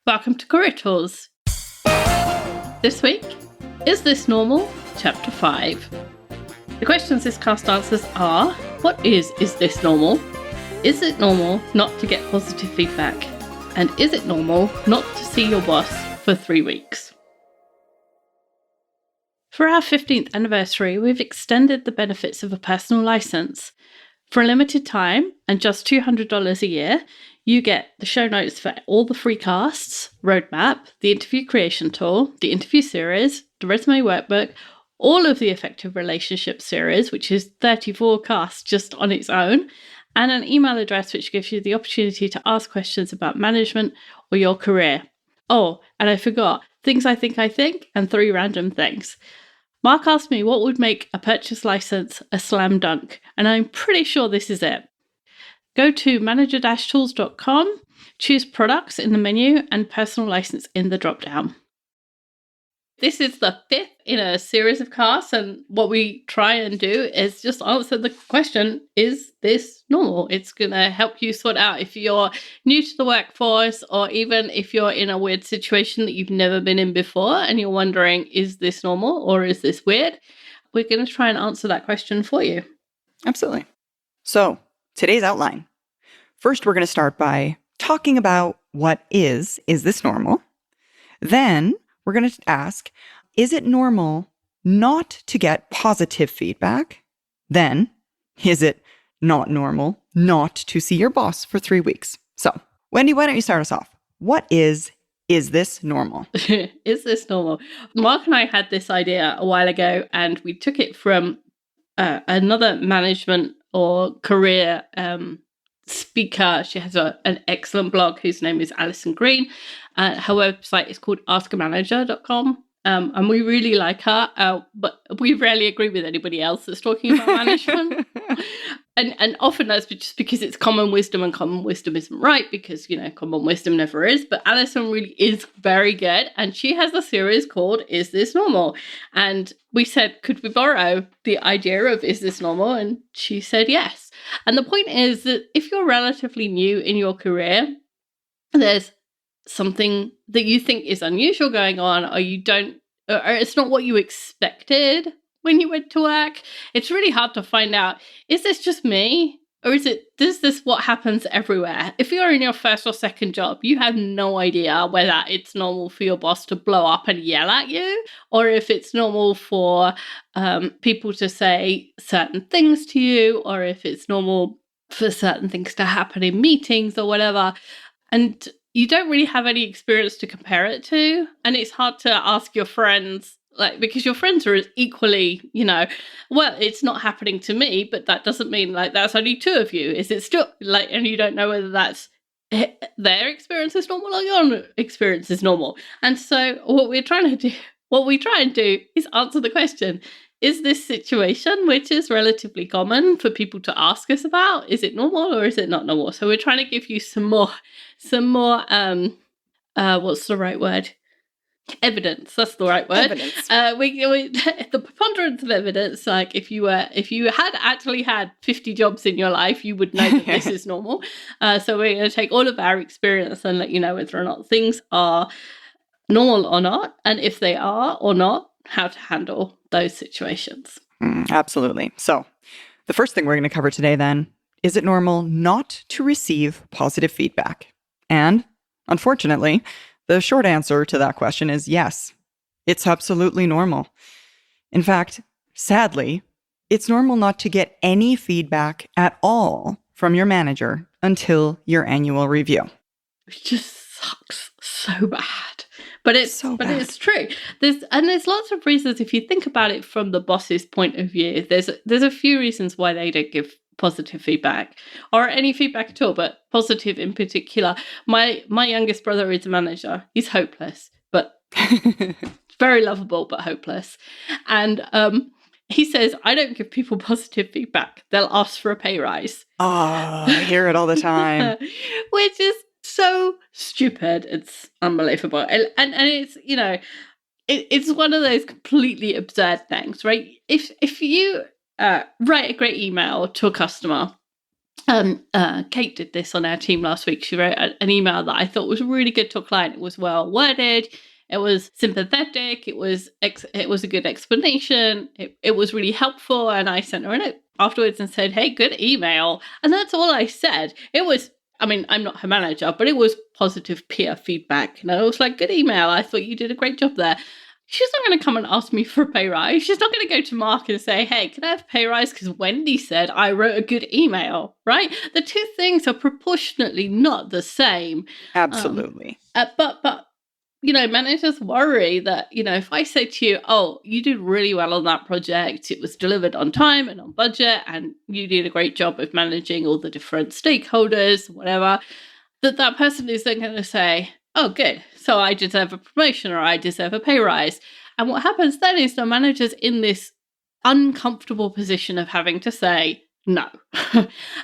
Welcome to Career Tools. This week, Is This Normal? Chapter 5. The questions this cast answers are, what is this normal? Is it normal not to get positive feedback? And is it normal not to see your boss for 3 weeks? For our 15th anniversary, we've extended the benefits of a personal license. For a limited time and just $200 a year, you get the show notes for all the free casts, roadmap, the interview creation tool, the interview series, the resume workbook, all of the effective relationship series, which is 34 casts just on its own, and an email address which gives you the opportunity to ask questions about management or your career. Oh, and I forgot, things I think, and 3 random things. Mark asked me what would make a purchase license a slam dunk, and I'm pretty sure this is it. Go to manager-tools.com, choose products in the menu and personal license in the drop-down. This is the 5th in a series of casts, and what we try and do is just answer the question, is this normal? It's going to help you sort out if you're new to the workforce, or even if you're in a weird situation that you've never been in before and you're wondering, is this normal or is this weird? We're going to try and answer that question for you. Absolutely. So, today's outline. First, we're going to start by talking about what is this normal? Then, we're going to ask, is it normal not to get positive feedback? Then, is it not normal not to see your boss for 3 weeks? So, Wendy, why don't you start us off? What is this normal? Is this normal? Mark and I had this idea a while ago, and we took it from another management or career speaker. She has an excellent blog whose name is Alison Green. Her website is called askamanager.com. And we really like her, but we rarely agree with anybody else that's talking about management. And often that's just because it's common wisdom, and common wisdom isn't right because, common wisdom never is. But Alison really is very good. And she has a series called Is This Normal? And we said, could we borrow the idea of Is This Normal? And she said yes. And the point is that if you're relatively new in your career, there's something that you think is unusual going on, or or it's not what you expected when you went to work, it's really hard to find out, is this just me? Or is this what happens everywhere? If you're in your first or second job, you have no idea whether it's normal for your boss to blow up and yell at you, or if it's normal for people to say certain things to you, or if it's normal for certain things to happen in meetings or whatever. And you don't really have any experience to compare it to. And it's hard to ask your friends, because your friends are equally, well, it's not happening to me, but that doesn't mean that's only 2 of you. Is it still and you don't know whether that's their experience is normal or your experience is normal. And so what we try and do is answer the question, is this situation, which is relatively common for people to ask us about, is it normal or is it not normal? So we're trying to give you some more what's the right word? Evidence. That's the right word. Evidence. The preponderance of evidence, like if you had actually had 50 jobs in your life, you would know that this is normal. So we're going to take all of our experience and let you know whether or not things are normal or not, and if they are or not, how to handle those situations. Absolutely. So the first thing we're going to cover today then, is it normal not to receive positive feedback? And unfortunately, the short answer to that question is yes, it's absolutely normal. In fact, sadly, it's normal not to get any feedback at all from your manager until your annual review. Which just sucks so bad. But it's true. There's lots of reasons, if you think about it from the boss's point of view, there's a few reasons why they don't give positive feedback or any feedback at all, but positive in particular. My youngest brother is a manager. He's hopeless, but very lovable, but hopeless. And he says, I don't give people positive feedback. They'll ask for a pay rise. Oh, I hear it all the time. Which is so stupid. It's unbelievable. And it's, it's one of those completely absurd things, right? If you write a great email to a customer Kate did this on our team last week. She wrote an email that I thought was really good to a client. It was well worded. It was sympathetic. It was a good explanation. It was really helpful. And I sent her a note afterwards and said, "Hey, good email." And that's all I said. It was, I mean, I'm not her manager, but it was positive peer feedback. And I was like, "Good email. I thought you did a great job there." She's not going to come and ask me for a pay rise. She's not going to go to Mark and say, "Hey, can I have a pay rise? Because Wendy said I wrote a good email," right? The two things are proportionately not the same. Absolutely. But managers worry that, if I say to you, "Oh, you did really well on that project. It was delivered on time and on budget, and you did a great job of managing all the different stakeholders," whatever, that person is then going to say, "Oh, good. So I deserve a promotion or I deserve a pay rise." And what happens then is the manager's in this uncomfortable position of having to say no.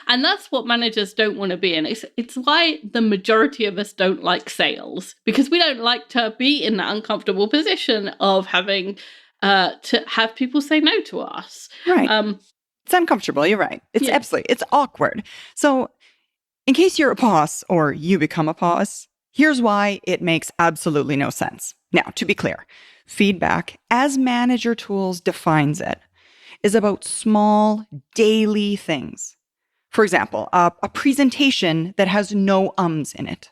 And that's what managers don't want to be in. It's why the majority of us don't like sales, because we don't like to be in that uncomfortable position of having to have people say no to us. Right. It's uncomfortable. You're right. It's absolutely, it's awkward. So in case you're a boss or you become a boss, here's why it makes absolutely no sense. Now, to be clear, feedback, as Manager Tools defines it, is about small, daily things. For example, a presentation that has no ums in it,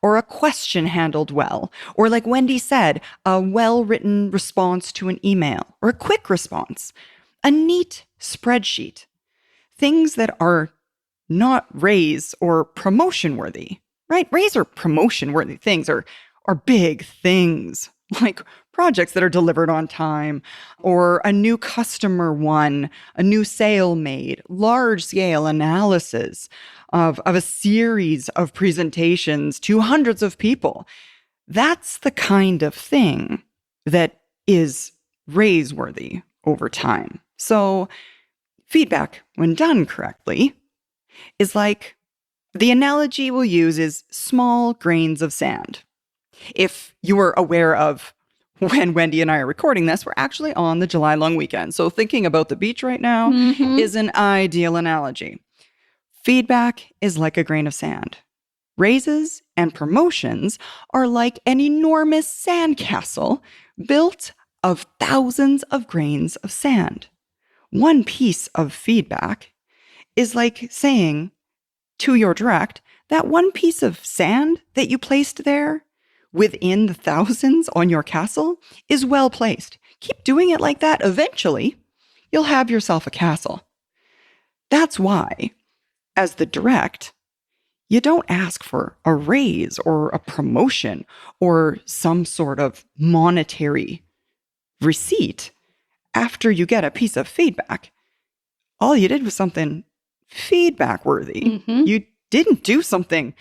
or a question handled well, or like Wendy said, a well-written response to an email, or a quick response, a neat spreadsheet. Things that are not raise or promotion worthy, right? Raise or promotion worthy things are big things, like projects that are delivered on time, or a new customer won, a new sale made, large scale analysis of a series of presentations to hundreds of people. That's the kind of thing that is raise worthy over time. So feedback, when done correctly, is like, the analogy we'll use is small grains of sand. If you were aware of when Wendy and I are recording this, we're actually on the July long weekend. So thinking about the beach right now is an ideal analogy. Feedback is like a grain of sand. Raises and promotions are like an enormous sandcastle built of thousands of grains of sand. One piece of feedback is like saying to your direct, that one piece of sand that you placed there within the thousands on your castle is well placed. Keep doing it like that. Eventually, you'll have yourself a castle. That's why, as the direct, you don't ask for a raise or a promotion or some sort of monetary receipt after you get a piece of feedback. All you did was something feedback worthy. You didn't do something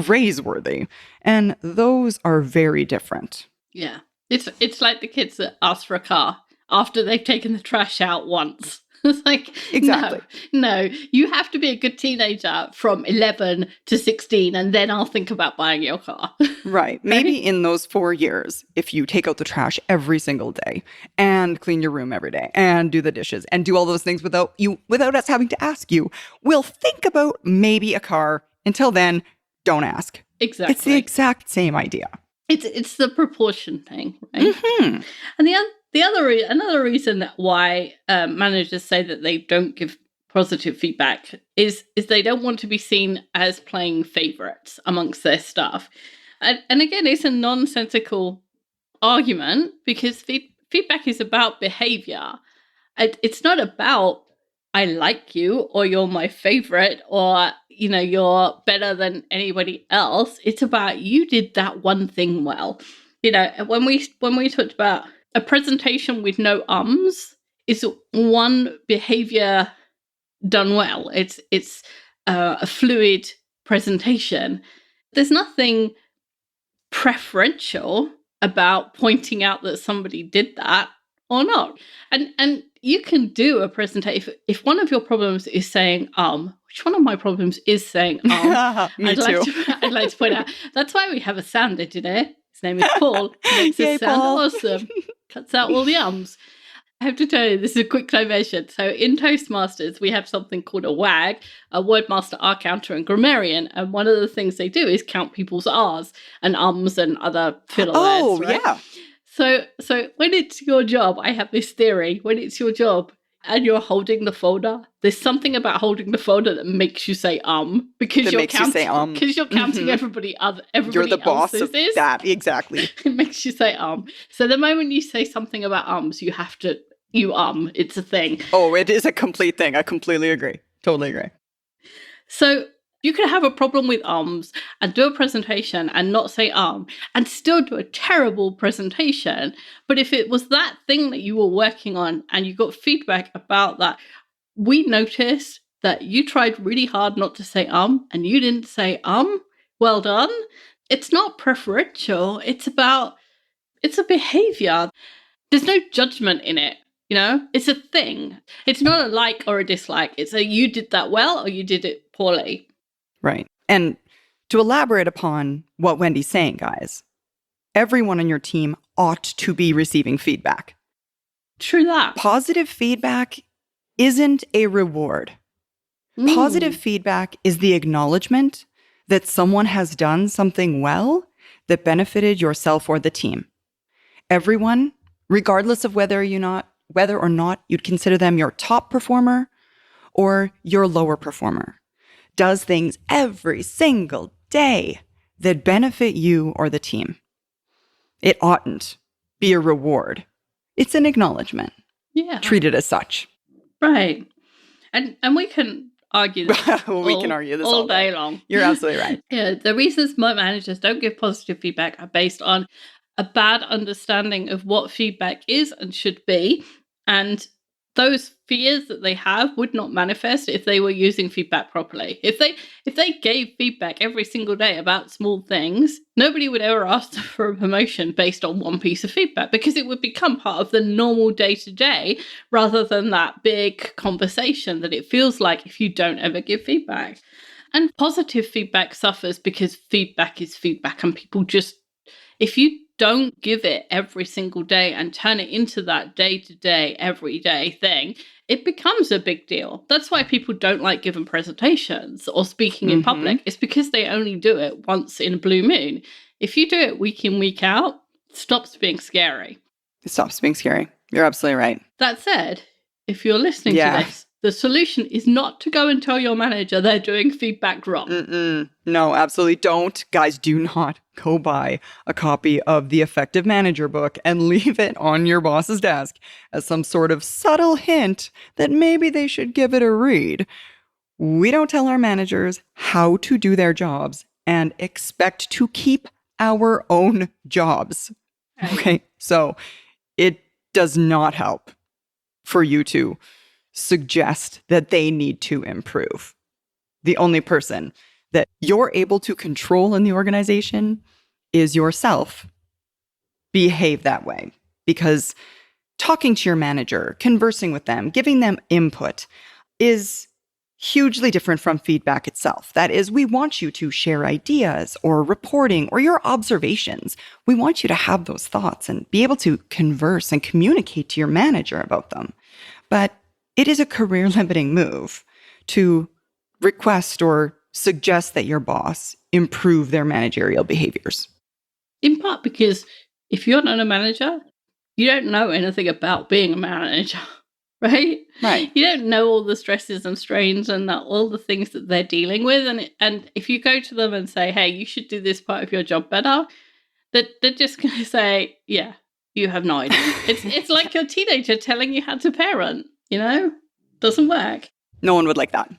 raise worthy. And those are very different. Yeah. It's like the kids that ask for a car after they've taken the trash out once. It's like, exactly. No, you have to be a good teenager from 11 to 16, and then I'll think about buying your car. Right. Maybe in those 4 years, if you take out the trash every single day and clean your room every day and do the dishes and do all those things without us having to ask you, we'll think about maybe a car. Until then, don't ask. Exactly. It's the exact same idea. It's the proportion thing, right? And another reason why managers say that they don't give positive feedback is they don't want to be seen as playing favorites amongst their staff. And again, it's a nonsensical argument, because feedback is about behavior. It's not about, I like you, or you're my favorite, or you're better than anybody else. It's about, you did that one thing well. When we talked about a presentation with no ums is one behavior done well. It's a fluid presentation. There's nothing preferential about pointing out that somebody did that or not. And you can do a presentation. If one of your problems is saying which one of my problems is saying Me too. I'd like to point out, that's why we have a sound engineer. His name is Paul. He makes us sound awesome. Cuts out all the ums. I have to tell you, this is a quick diversion. So in Toastmasters, we have something called a WAG, a Wordmaster, R Counter, and Grammarian. And one of the things they do is count people's R's and ums and other filler Oh, words, right? yeah. So when it's your job, I have this theory, when it's your job and you're holding the folder, there's something about holding the folder that makes you say because That you're makes you counting say, because you're counting Mhm. everybody You're the boss else's of that. Exactly. It makes you say So the moment you say something about you have to it's a thing. Oh, it is a complete thing. I completely agree. Totally agree. So you could have a problem with and do a presentation and not say and still do a terrible presentation. But if it was that thing that you were working on and you got feedback about that, we noticed that you tried really hard not to say and you didn't say well done. It's not preferential. It's a behavior. There's no judgment in it. It's a thing. It's not a like or a dislike. It's a you did that well or you did it poorly. Right. And to elaborate upon what Wendy's saying, guys, everyone on your team ought to be receiving feedback. True that. Positive feedback isn't a reward. Positive feedback is the acknowledgement that someone has done something well that benefited yourself or the team. Everyone, regardless of whether or not you'd consider them your top performer or your lower performer, does things every single day that benefit you or the team. It oughtn't be a reward. It's an acknowledgement. Yeah. Treat it as such. Right. And we can argue this we can argue this all day long. You're absolutely right. Yeah, the reasons my managers don't give positive feedback are based on a bad understanding of what feedback is and should be. And those fears that they have would not manifest if they were using feedback properly. If they gave feedback every single day about small things, nobody would ever ask them for a promotion based on one piece of feedback, because it would become part of the normal day-to-day rather than that big conversation that it feels like if you don't ever give feedback. And positive feedback suffers because feedback is feedback, and people just, if you don't give it every single day and turn it into that day-to-day, everyday thing, it becomes a big deal. That's why people don't like giving presentations or speaking in public. It's because they only do it once in a blue moon. If you do it week in, week out, it stops being scary. It stops being scary. You're absolutely right. That said, if you're listening to this, the solution is not to go and tell your manager they're doing feedback wrong. No, absolutely don't. Guys, do not go buy a copy of the Effective Manager book and leave it on your boss's desk as some sort of subtle hint that maybe they should give it a read. We don't tell our managers how to do their jobs and expect to keep our own jobs. Right. Okay, so it does not help for you to suggest that they need to improve. The only person that you're able to control in the organization is yourself. Behave that way, because talking to your manager, conversing with them, giving them input is hugely different from feedback itself. That is, we want you to share ideas or reporting or your observations. We want you to have those thoughts and be able to converse and communicate to your manager about them. But it is a career-limiting move to request or suggest that your boss improve their managerial behaviors. In part because if you're not a manager, you don't know anything about being a manager, right? Right. You don't know all the stresses and strains and all the things that they're dealing with. And if you go to them and say, hey, you should do this part of your job better, they're just going to say, yeah, you have no idea. It's like your teenager telling you how to parent. Doesn't work. No one would like that.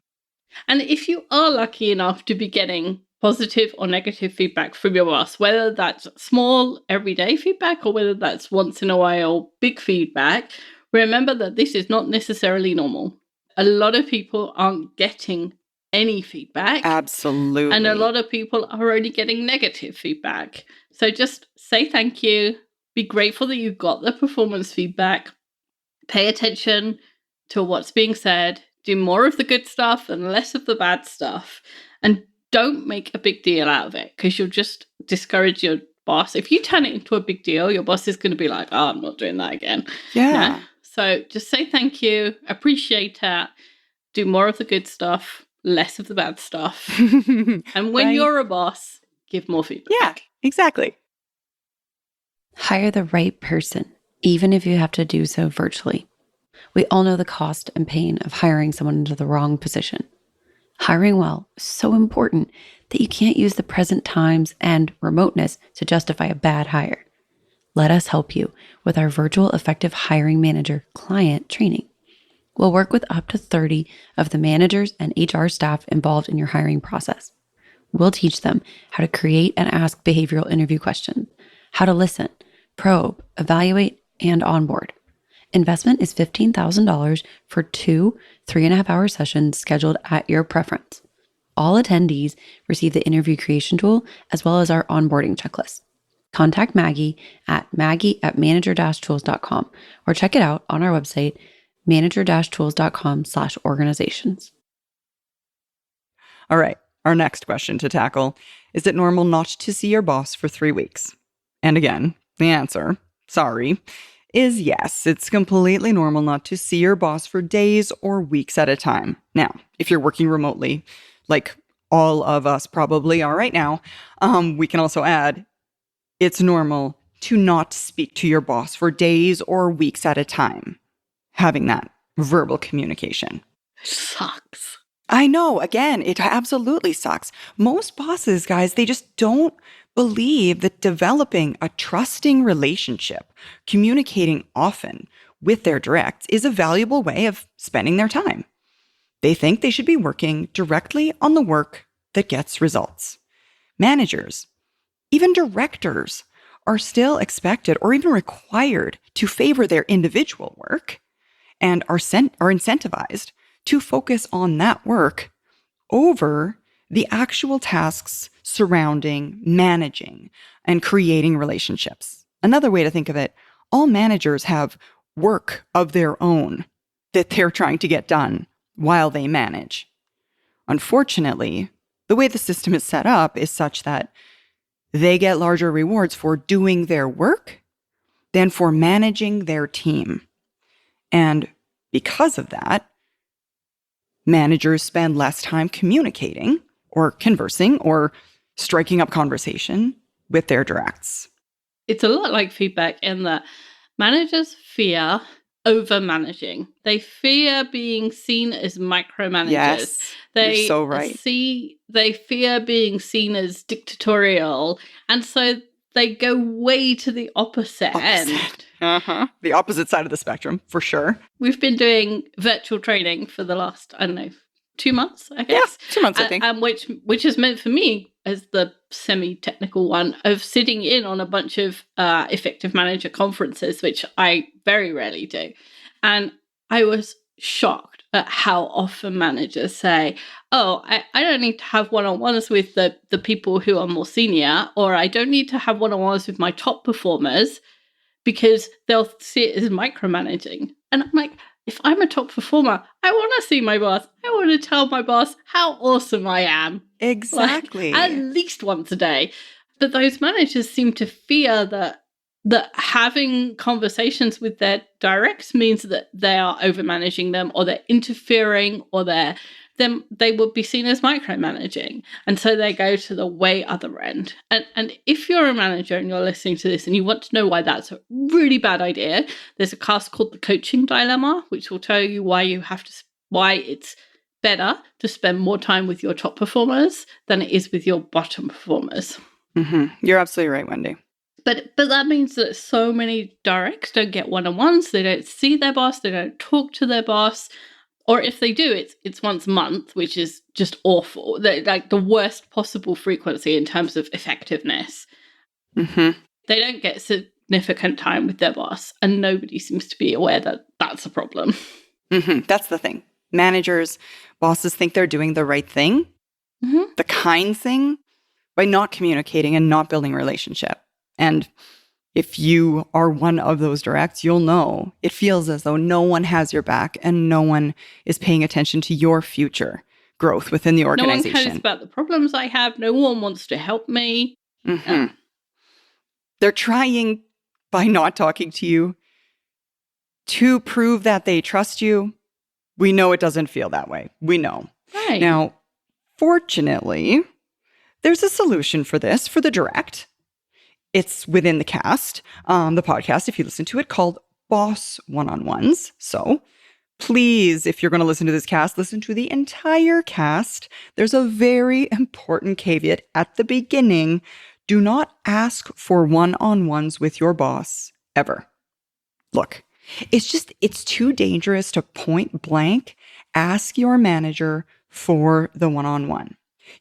And if you are lucky enough to be getting positive or negative feedback from your boss, whether that's small everyday feedback or whether that's once in a while big feedback, remember that this is not necessarily normal. A lot of people aren't getting any feedback. Absolutely. And a lot of people are only getting negative feedback. So just say thank you. Be grateful that you got the performance feedback. Pay attention to what's being said. Do more of the good stuff and less of the bad stuff. And don't make a big deal out of it, because you'll just discourage your boss. If you turn it into a big deal, your boss is going to be like, oh, I'm not doing that again. Yeah. So just say thank you, appreciate it, do more of the good stuff, less of the bad stuff. And when Right. you're a boss, give more feedback. Yeah, exactly. Hire the right person, even if you have to do so virtually. We all know the cost and pain of hiring someone into the wrong position. Hiring well is so important that you can't use the present times and remoteness to justify a bad hire. Let us help you with our virtual effective hiring manager client training. We'll work with up to 30 of the managers and HR staff involved in your hiring process. We'll teach them how to create and ask behavioral interview questions, how to listen, probe, evaluate, and onboard. Investment is $15,000 for 2 3.5-hour sessions scheduled at your preference. All attendees receive the interview creation tool as well as our onboarding checklist. Contact Maggie at manager-tools.com or check it out on our website, manager-tools.com/organizations. All right. Our next question to tackle. Is it normal not to see your boss for 3 weeks? And again, the answer, sorry, is yes. It's completely normal not to see your boss for days or weeks at a time. Now, if you're working remotely, like all of us probably are right now, we can also add, it's normal to not speak to your boss for days or weeks at a time. Having that verbal communication. Sucks. I know, again, it absolutely sucks. Most bosses, guys, they just don't believe that developing a trusting relationship, communicating often with their directs is a valuable way of spending their time. They think they should be working directly on the work that gets results. Managers, even directors, are still expected or even required to favor their individual work and are incentivized to focus on that work over the actual tasks surrounding managing and creating relationships. Another way to think of it, all managers have work of their own that they're trying to get done while they manage. Unfortunately, the way the system is set up is such that they get larger rewards for doing their work than for managing their team. And because of that, managers spend less time communicating or conversing or striking up conversation with their directs. It's a lot like feedback in that managers fear over-managing. They fear being seen as micromanagers. Yes, you're so right. They fear being seen as dictatorial. And so they go way to the opposite end. The opposite side of the spectrum, for sure. We've been doing virtual training for the last, 2 months, I guess. Yeah, 2 months, I think. And which has meant for me, as the semi-technical one, of sitting in on a bunch of effective manager conferences, which I very rarely do. And I was shocked at how often managers say, oh, I don't need to have one-on-ones with the people who are more senior, or I don't need to have one-on-ones with my top performers because they'll see it as micromanaging. And I'm like, if I'm a top performer, I want to see my boss. I want to tell my boss how awesome I am. Exactly. Like, at least once a day. But those managers seem to fear that having conversations with their directs means that they are overmanaging them, or they're interfering, or then they would be seen as micromanaging. And so they go to the way other end. And if you're a manager and you're listening to this and you want to know why that's a really bad idea, there's a cast called The Coaching Dilemma, which will tell you why it's better to spend more time with your top performers than it is with your bottom performers. Mm-hmm. You're absolutely right, Wendy. But that means that so many directs don't get one-on-ones. They don't see their boss. They don't talk to their boss. Or if they do, it's once a month, which is just awful. Like the worst possible frequency in terms of effectiveness. Mm-hmm. They don't get significant time with their boss, and nobody seems to be aware that that's a problem. Mm-hmm. That's the thing. Managers, bosses think they're doing the right thing, the kind thing, by not communicating and not building a relationship. And if you are one of those directs, you'll know it feels as though no one has your back and no one is paying attention to your future growth within the organization. No one cares about the problems I have. No one wants to help me. Mm-hmm. They're trying, by not talking to you, to prove that they trust you. We know it doesn't feel that way. We know. Right. Now, fortunately, there's a solution for this for the direct. It's within the cast, the podcast, if you listen to it, called Boss One-on-Ones. So please, if you're going to listen to this cast, listen to the entire cast. There's a very important caveat at the beginning. Do not ask for one-on-ones with your boss ever. Look, it's too dangerous to point blank ask your manager for the one-on-one.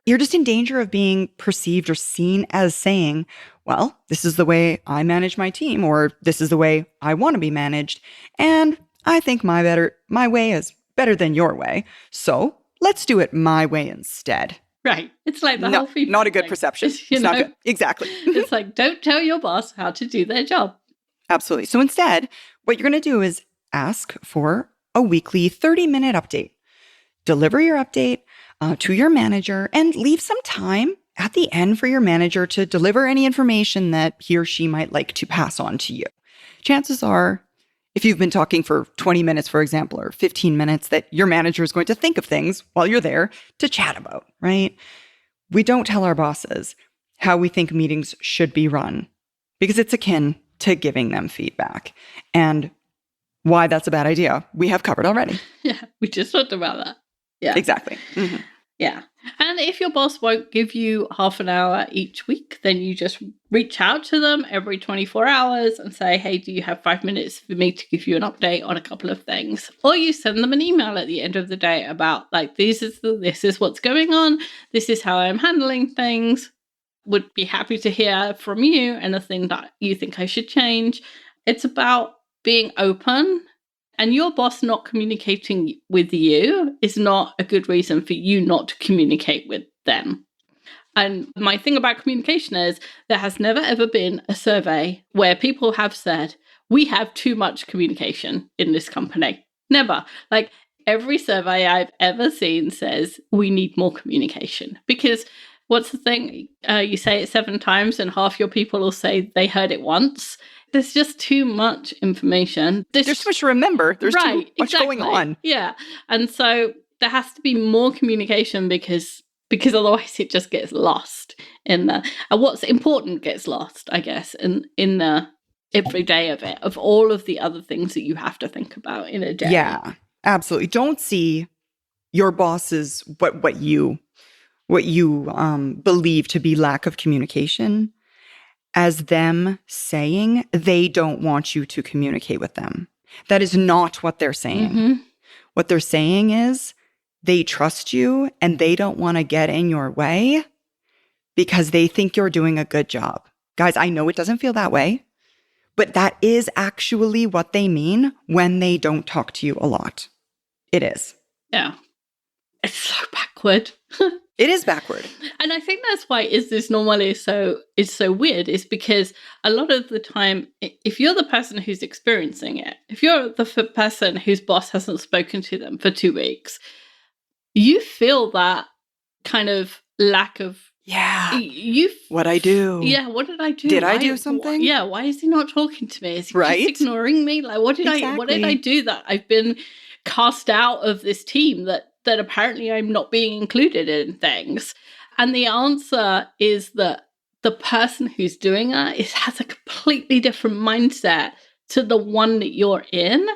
You're just in danger of being perceived or seen as saying, well, this is the way I manage my team, or this is the way I want to be managed, and I think my way is better than your way, so let's do it my way instead. Right. It's like the whole feedback not a good thing. perception. You It's not know? good. Exactly. It's like, don't tell your boss how to do their job. Absolutely. So instead, what you're going to do is ask for a weekly 30-minute update. Deliver your update to your manager and leave some time at the end for your manager to deliver any information that he or she might like to pass on to you. Chances are, if you've been talking for 20 minutes, for example, or 15 minutes, that your manager is going to think of things while you're there to chat about, right? We don't tell our bosses how we think meetings should be run because it's akin to giving them feedback. And why that's a bad idea, we have covered already. Yeah, we just talked about that. Yeah. Exactly. Mm-hmm. Yeah. And if your boss won't give you half an hour each week, then you just reach out to them every 24 hours and say, hey, do you have 5 minutes for me to give you an update on a couple of things? Or you send them an email at the end of the day about like, this is what's going on. This is how I'm handling things. Would be happy to hear from you anything that you think I should change. It's about being open. And your boss not communicating with you is not a good reason for you not to communicate with them. And my thing about communication is there has never ever been a survey where people have said, we have too much communication in this company. Never. Like every survey I've ever seen says we need more communication. Because what's the thing? You say it 7 times and half your people will say they heard it once. There's just too much information. There's too much to remember. There's too much going on. Yeah. And so there has to be more communication because otherwise it just gets lost in the... And what's important gets lost, I guess, in the everyday of it, of all of the other things that you have to think about in a day. Yeah, absolutely. Don't see your boss's, what you believe to be lack of communication as them saying they don't want you to communicate with them. That is not what they're saying. Mm-hmm. What they're saying is they trust you and they don't want to get in your way because they think you're doing a good job. Guys, I know it doesn't feel that way, but that is actually what they mean when they don't talk to you a lot. It is. Yeah. It's so backward. It is backward. And I think that's why Is This Normal is so weird, is because a lot of the time, if you're the person who's experiencing it, if you're the person whose boss hasn't spoken to them for 2 weeks, you feel that kind of lack of... Yeah. You what I do. Yeah, what did I do? Did I do something? Yeah, why is he not talking to me? Is he Right? just ignoring me? Like, what did I do that I've been cast out of this team that apparently I'm not being included in things? And the answer is that the person who's doing that has a completely different mindset to the one that you're in.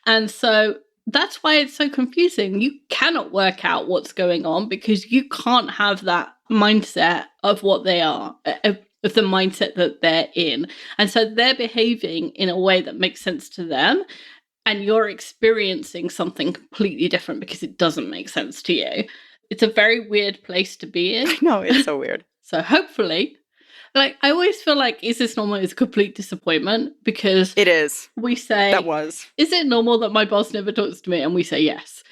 And so that's why it's so confusing. You cannot work out what's going on because you can't have that mindset of what they are, of the mindset that they're in. And so they're behaving in a way that makes sense to them. And you're experiencing something completely different because it doesn't make sense to you. It's a very weird place to be in. I know, it's so weird. So hopefully, like, I always feel like Is This Normal is a complete disappointment because it is. We say, is it normal that my boss never talks to me? And we say yes.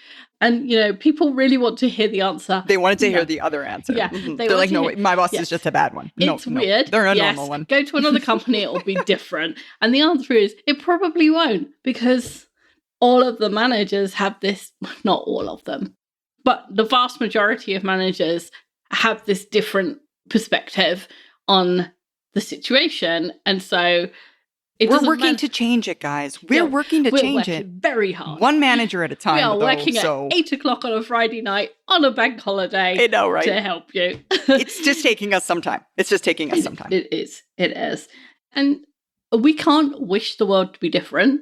And, you know, people really want to hear the answer. They wanted to hear the other answer. Yeah. Mm-hmm. They're like, no, my boss is just a bad one. It's weird. They're a normal one. Go to another company, it will be different. And the answer is, it probably won't, because all of the managers have this, not all of them, but the vast majority of managers have this different perspective on the situation. And so It We're doesn't working matter- to change it, guys. We're Yeah, working to we're change working it. very hard. One manager at a time, we are though, working so at 8 o'clock on a Friday night on a bank holiday I know, right? to help you. It's just taking us some time. It's just taking us some time. It is. It is. And we can't wish the world to be different.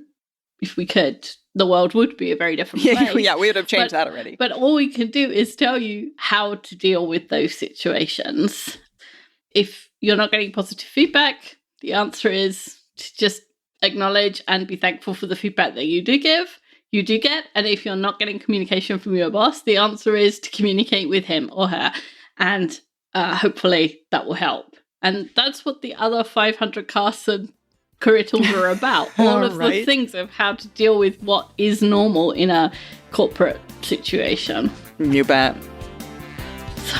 If we could, the world would be a very different place. Yeah, we would have changed But- that already. But all we can do is tell you how to deal with those situations. If you're not getting positive feedback, the answer is to just acknowledge and be thankful for the feedback that you do get. And if you're not getting communication from your boss, the answer is to communicate with him or her. And hopefully that will help. And that's what the other 500 casts and career tools are about. All of the Right. things of how to deal with what is normal in a corporate situation. You bet. So,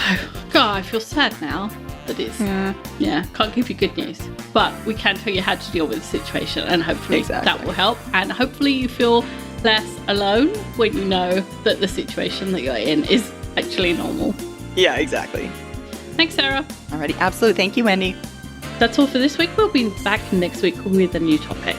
God, I feel sad now that it's, yeah, can't give you good news. But we can tell you how to deal with the situation, and hopefully Exactly. that will help. And hopefully you feel less alone when you know that the situation that you're in is actually normal. Yeah, exactly. Thanks, Sarah. Alrighty, absolutely. Thank you, Wendy. That's all for this week. We'll be back next week with a new topic.